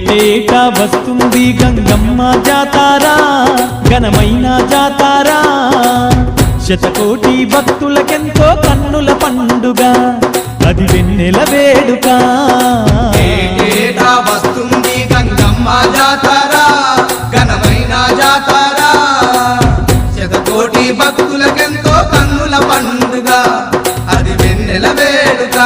ఏటేటా వస్తుంది గంగమ్మ జాతారా, ఘనమైన జాతారా. శతకోటి భక్తులకెంతో కన్నుల పండుగ, అది వెన్నెల వేడుక. ఏటేటా వస్తుంది గంగమ్మ జాతారా, ఘనమైన జాతారా. శతకోటి భక్తులకెంతో కన్నుల పండుగ, అది వెన్నెల వేడుక.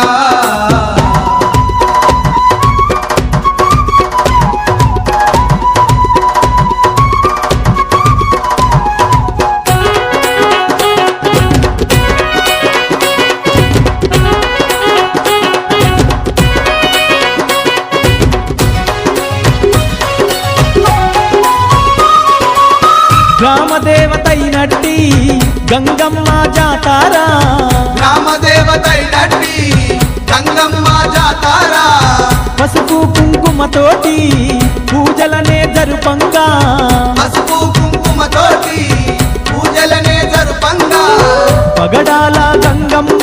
గ్రామదేవతైనట్టి గంగమ్మ జాతారా, గ్రామదేవతైనట్టి గంగమ్మ జాతారా. పసుపు కుంకుమతోటి పూజలనే జరుపంగా, పసుపు కుంకుమతోటి పూజలనే జరుపంగా. పగడాల గంగమ్మ